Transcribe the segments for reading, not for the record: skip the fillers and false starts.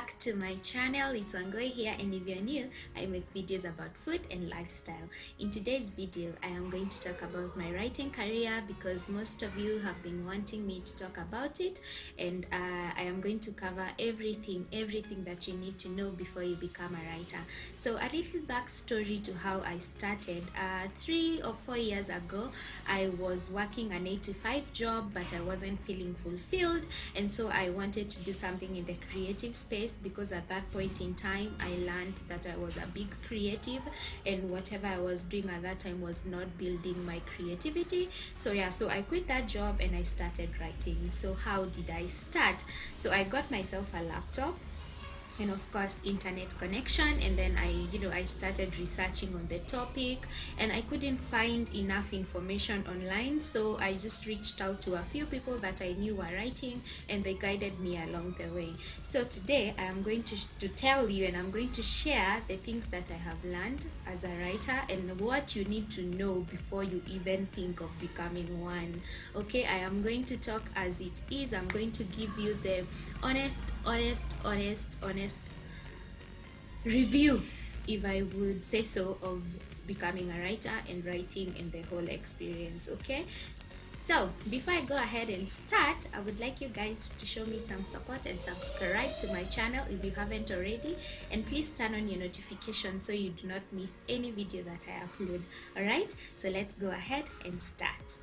back to my channel. It's Wangui here, and if you're new, I make videos about food and lifestyle. In today's video, I am going to talk about my writing career because most of you have been wanting me to talk about it, and I am going to cover everything that you need to know before you become a writer. So a little backstory to how I started. 3 or 4 years ago, I was working an 8 to 5 job, but I wasn't feeling fulfilled, and so I wanted to do something in the creative space because at that point in time I learned that I was a big creative, and whatever I was doing at that time was not building my creativity. So I quit that job and I started writing. So how did I start? So I got myself a laptop and of course internet connection, and then I started researching on the topic, and I couldn't find enough information online, so I just reached out to a few people that I knew were writing, and they guided me along the way. So today I am going to tell you, and I'm going to share the things that I have learned as a writer and what you need to know before you even think of becoming one. Okay, I am going to talk as it is. I'm going to give you the honest review, if I would say so, of becoming a writer and writing and the whole experience. Okay, so before I go ahead and start, I would like you guys to show me some support and subscribe to my channel if you haven't already, and please turn on your notifications so you do not miss any video that I upload. Alright, so let's go ahead and start.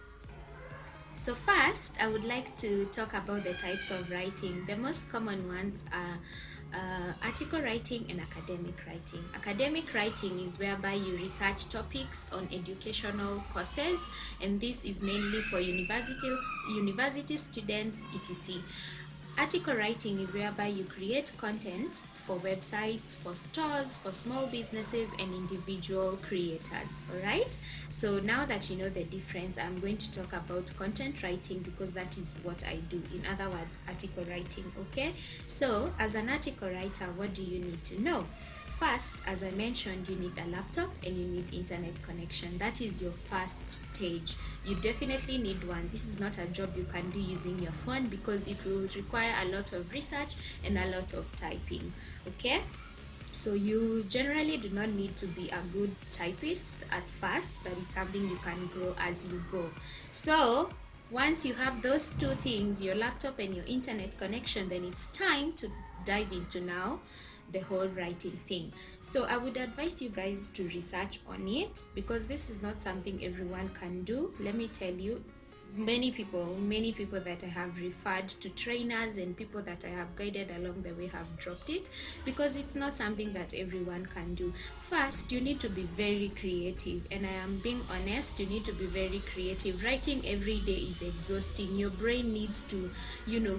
So first, I would like to talk about the types of writing. The most common ones are article writing and academic writing. Academic writing is whereby you research topics on educational courses, and this is mainly for university students, etc. Article writing is whereby you create content for websites, for stores, for small businesses and individual creators. Alright, so now that you know the difference, I'm going to talk about content writing because that is what I do. In other words, article writing. Okay, so as an article writer, what do you need to know? First, as I mentioned, you need a laptop and you need internet connection. That is your first stage. You definitely need one. This is not a job you can do using your phone because it will require a lot of research and a lot of typing. Okay, so you generally do not need to be a good typist at first, but it's something you can grow as you go. So once you have those two things, your laptop and your internet connection, then it's time to dive into now the whole writing thing. So I would advise you guys to research on it because this is not something everyone can do. Let me tell you, many people that I have referred to, trainers and people that I have guided along the way, have dropped it because it's not something that everyone can do. First, you need to be very creative, and I am being honest, you need to be very creative. Writing every day is exhausting. Your brain needs to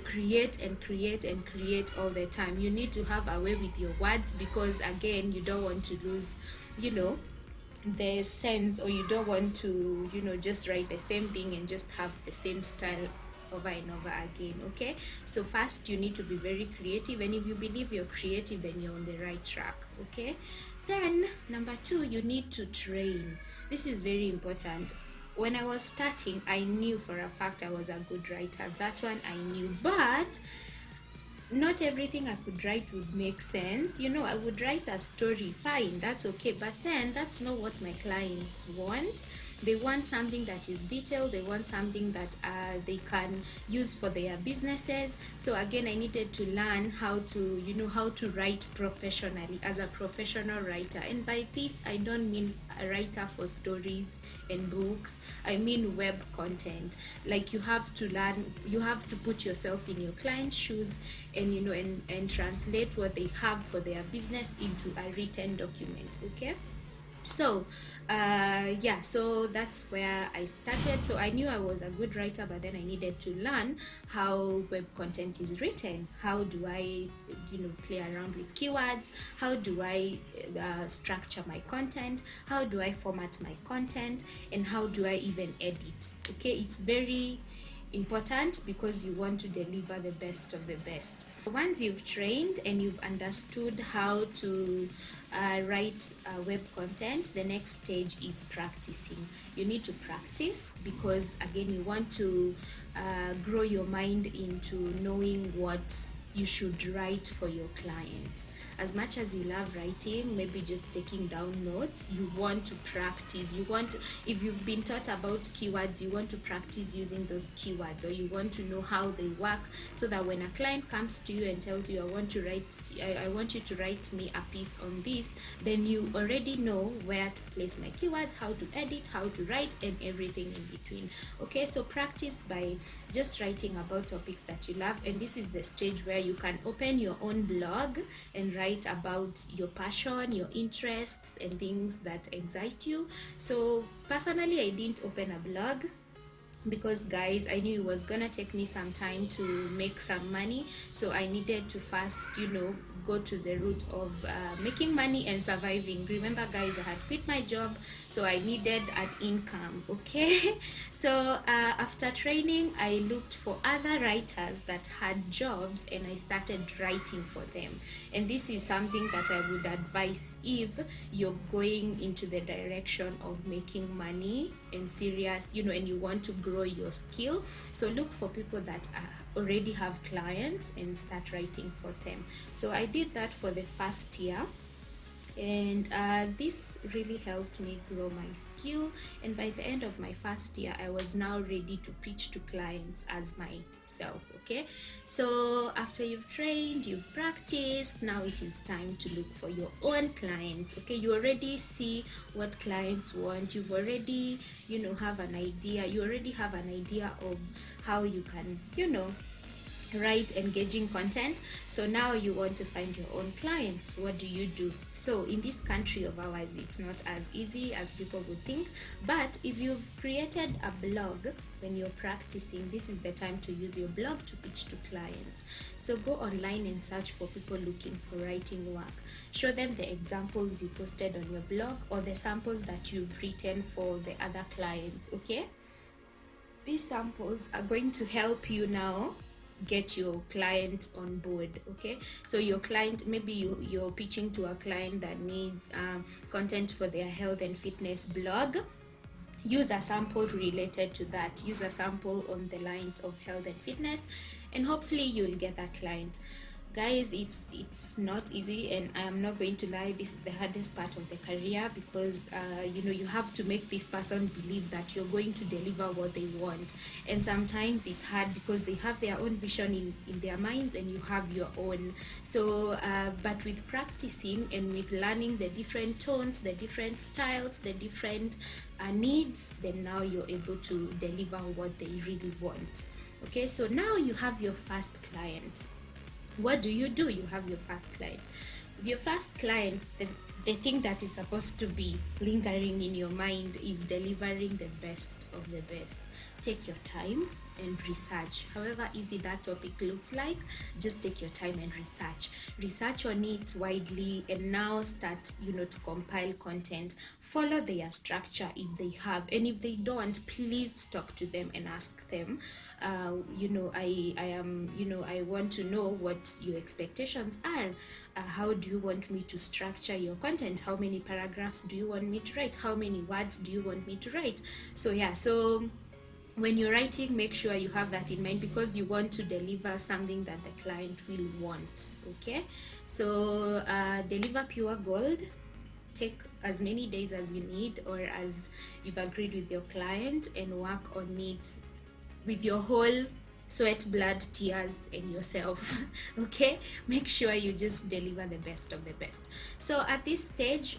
create and create and create all the time. You need to have a way with your words because again, you don't want to lose the sense, or you don't want to just write the same thing and just have the same style over and over again. Okay, so first you need to be very creative, and if you believe you're creative, then you're on the right track. Okay, then number 2, you need to train. This is very important. When I was starting, I knew for a fact I was a good writer. That one I knew, but not everything I could write would make sense. I would write a story, fine, that's okay, but then that's not what my clients want. They want something that is detailed. They want something that they can use for their businesses. So again, I needed to learn how to write professionally, as a professional writer. And by this, I don't mean a writer for stories and books. I mean web content. Like, you have to learn, you have to put yourself in your client's shoes and and translate what they have for their business into a written document. Okay, so so that's where I started. So I knew I was a good writer, but then I needed to learn how web content is written. How do I play around with keywords? How do I structure my content? How do I format my content? And how do I even edit? Okay, it's very important because you want to deliver the best of the best. Once you've trained and you've understood how to write web content, the next stage is practicing. You need to practice because again, you want to grow your mind into knowing what you should write for your clients. As much as you love writing, maybe just taking down notes, you want to practice. You want, if you've been taught about keywords, you want to practice using those keywords, or you want to know how they work, so that when a client comes to you and tells you, I want you to write me a piece on this, then you already know where to place my keywords, how to edit, how to write, and everything in between. Okay, so practice by just writing about topics that you love, and this is the stage where you can open your own blog and write about your passion, your interests, and things that excite you. So personally, I didn't open a blog because, guys, I knew it was gonna take me some time to make some money, so I needed to first, go to the route of making money and surviving. Remember, guys, I had quit my job, so I needed an income. Okay. So after training, I looked for other writers that had jobs, and I started writing for them. And this is something that I would advise if you're going into the direction of making money and serious, and you want to grow your skill. So look for people that already have clients and start writing for them. So I did that for the first year, and this really helped me grow my skill. And by the end of my first year, I was now ready to pitch to clients as myself. Okay, so after you've trained, you've practiced, now it is time to look for your own clients. Okay, you already see what clients want, you've already have an idea, you already have an idea of how you can write engaging content. So now you want to find your own clients. What do you do? So in this country of ours, it's not as easy as people would think, but if you've created a blog, when you're practicing, this is the time to use your blog to pitch to clients. So go online and search for people looking for writing work. Show them the examples you posted on your blog, or the samples that you've written for the other clients. Okay, these samples are going to help you now get your client on board. Okay, so your client, maybe you're pitching to a client that needs content for their health and fitness blog. Use a sample related to that. Use a sample on the lines of health and fitness, and hopefully you'll get that client. Guys, it's not easy, and I am not going to lie, this is the hardest part of the career, because you have to make this person believe that you're going to deliver what they want. And sometimes it's hard because they have their own vision in their minds, and you have your own. So but with practicing and with learning the different tones, the different styles, the different needs, then now you're able to deliver what they really want. Okay, so now you have your first client. What do? You have your first client. With your first client, the thing that is supposed to be lingering in your mind is delivering the best of the best. Take your time and research. However easy that topic looks like, just take your time and research on it widely, and now start to compile content. Follow their structure if they have, and if they don't, please talk to them and ask them, I want to know what your expectations are. How do you want me to structure your content? How many paragraphs do you want me to write? How many words do you want me to write? So yeah, so when you're writing, make sure you have that in mind, because you want to deliver something that the client will want. Okay, so deliver pure gold. Take as many days as you need, or as you've agreed with your client, and work on it with your whole sweat, blood, tears, and yourself. Okay, make sure you just deliver the best of the best. So at this stage,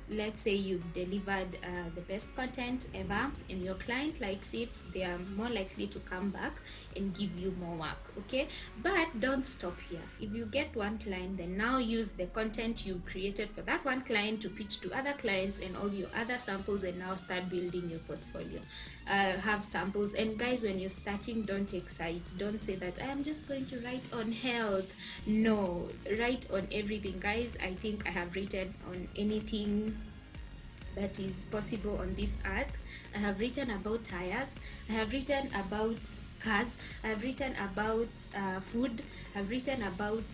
let's say you've delivered the best content ever, and your client likes it, they are more likely to come back and give you more work. Okay, but don't stop here. If you get one client, then now use the content you've created for that one client to pitch to other clients and all your other samples, and now start building your portfolio. Have samples. And guys, when you're starting, don't take sides. Don't say that I am just going to write on health. No, write on everything. Guys, I think I have written on anything that is possible on this earth. I have written about tires, I have written about cars, I have written about food, I've written about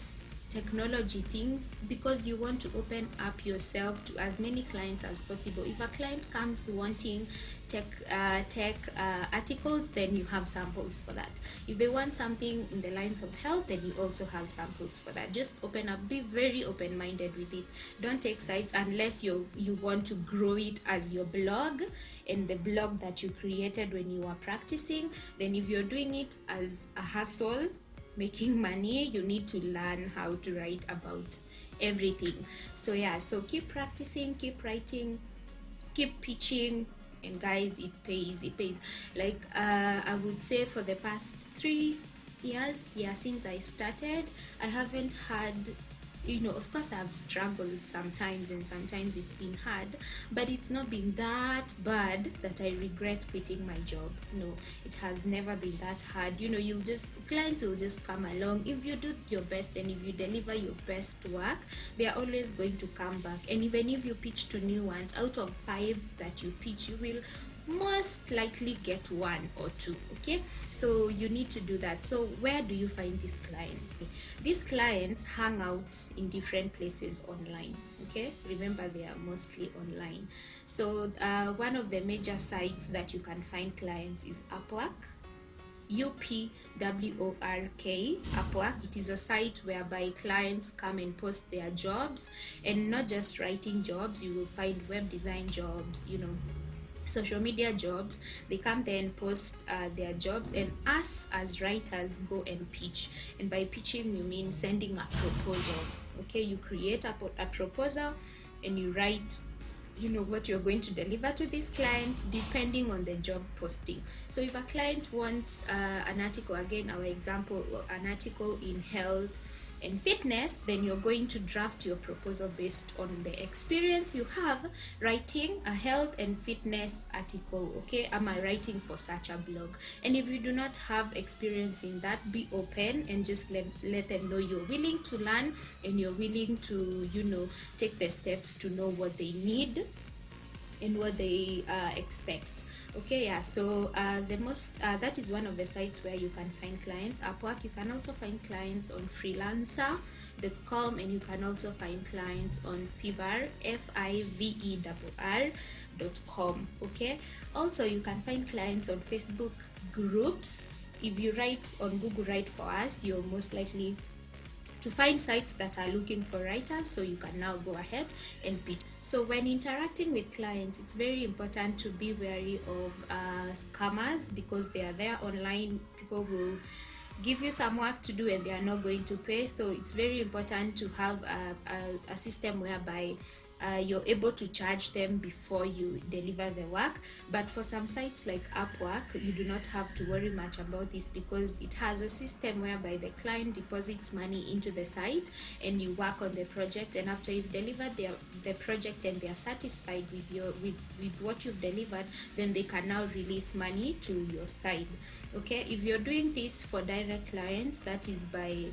technology things because you want to open up yourself to as many clients as possible. If a client comes wanting tech articles, then you have samples for that. If they want something in the lines of health, then you also have samples for that. Just open up, be very open-minded with it. Don't take sides unless you want to grow it as your blog and the blog that you created when you were practicing. Then if you're doing it as a hustle, making money, you need to learn how to write about everything. So yeah, so keep practicing, keep writing, keep pitching, and guys, it pays. Like I would say for the past 3 years, yeah, since I started, I haven't had, of course I've struggled sometimes, and sometimes it's been hard, but it's not been that bad that I regret quitting my job. No, it has never been that hard. Clients will just come along. If you do your best and if you deliver your best work, they are always going to come back. And even if you pitch to new ones, out of 5 that you pitch, you will most likely get 1 or 2. Okay, so you need to do that. So where do you find these clients? These clients hang out in different places online. Okay, remember, they are mostly online. So one of the major sites that you can find clients is Upwork. UPWORK, Upwork. It is a site whereby clients come and post their jobs, and not just writing jobs. You will find web design jobs, social media jobs. They come there and post their jobs, and us as writers go and pitch. And by pitching, we mean sending a proposal. Okay, you create a proposal and you write what you're going to deliver to this client depending on the job posting. So if a client wants an article, again our example, an article in health and fitness, then you're going to draft your proposal based on the experience you have writing a health and fitness article. Okay, am I writing for such a blog? And if you do not have experience in that, be open and just let them know you're willing to learn and you're willing to take the steps to know what they need and what they expect. Okay, yeah, so that is one of the sites where you can find clients. Upwork. You can also find clients on freelancer.com, and you can also find clients on Fiverr, FIVERR.com. Okay, also you can find clients on Facebook groups. If you write on Google Write for Us, you're most likely to find sites that are looking for writers, so you can now go ahead and pitch. So when interacting with clients, it's very important to be wary of scammers, because they are there online. People will give you some work to do and they are not going to pay. So it's very important to have a system whereby you're able to charge them before you deliver the work. But for some sites like Upwork, you do not have to worry much about this, because it has a system whereby the client deposits money into the site and you work on the project, and after you've delivered the project and they are satisfied with with what you've delivered, then they can now release money to your side. Okay, if you're doing this for direct clients, that is by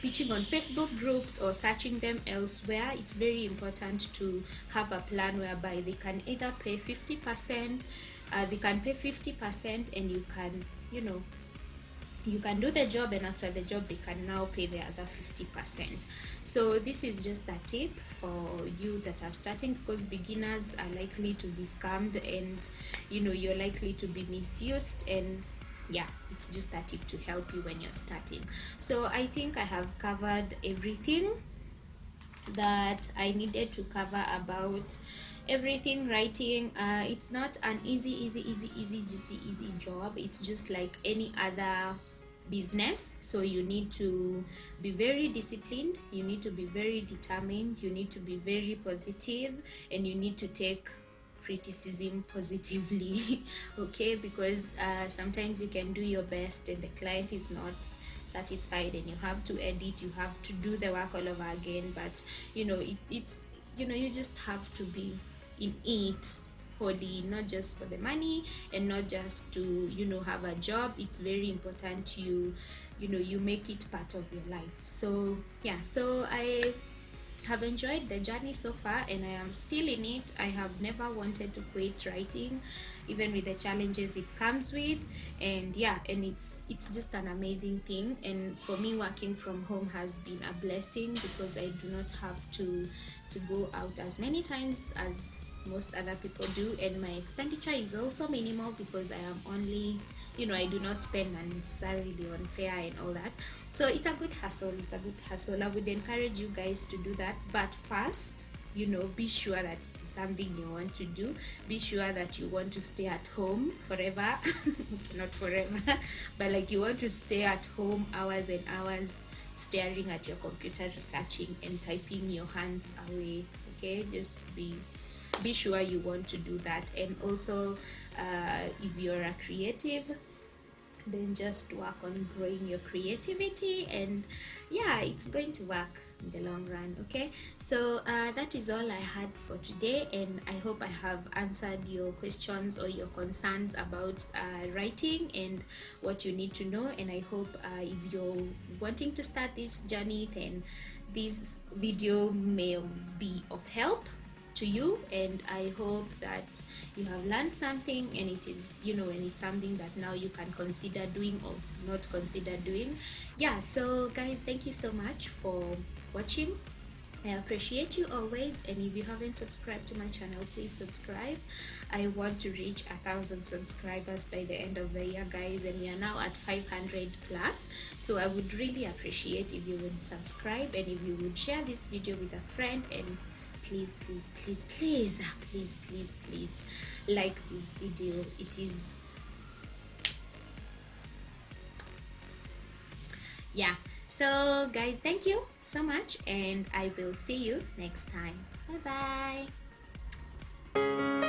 pitching on Facebook groups or searching them elsewhere, it's very important to have a plan whereby they can either pay 50%, they can pay 50%, and you can do the job, and after the job they can now pay the other 50%. So this is just a tip for you that are starting, because beginners are likely to be scammed, and you're likely to be misused, and yeah, it's just a tip to help you when you're starting. So I think I have covered everything that I needed to cover about everything writing. It's not an easy job. It's just like any other business. So you need to be very disciplined, you need to be very determined, you need to be very positive, and you need to take criticism positively. Okay, because sometimes you can do your best and the client is not satisfied, and you have to edit, you have to do the work all over again. But it's you just have to be in it wholly, not just for the money and not just to have a job. It's very important you make it part of your life. So yeah, so I have enjoyed the journey so far, and I am still in it. I have never wanted to quit writing, even with the challenges it comes with. And yeah, and it's just an amazing thing. And for me, working from home has been a blessing because I do not have to go out as many times as most other people do, and my expenditure is also minimal because I am only, I do not spend unnecessarily on fare and all that. So it's a good hustle. I would encourage you guys to do that, but first, be sure that it's something you want to do. Be sure that you want to stay at home forever. Not forever, but like you want to stay at home hours and hours staring at your computer, researching and typing your hands away. Okay, just be sure you want to do that. And also, if you're a creative, then just work on growing your creativity, and yeah, it's going to work in the long run. Okay, so that is all I had for today, and I hope I have answered your questions or your concerns about writing and what you need to know. And I hope if you're wanting to start this journey, then this video may be of help to you, and I hope that you have learned something, and it is, and it's something that now you can consider doing or not consider doing. Yeah, so guys, thank you so much for watching. I appreciate you always, and if you haven't subscribed to my channel, please subscribe. I want to reach 1,000 subscribers by the end of the year, guys, and we are now at 500 plus. So I would really appreciate if you would subscribe, and if you would share this video with a friend, and please like this video. It is, yeah. So guys, thank you so much, and I will see you next time. Bye bye.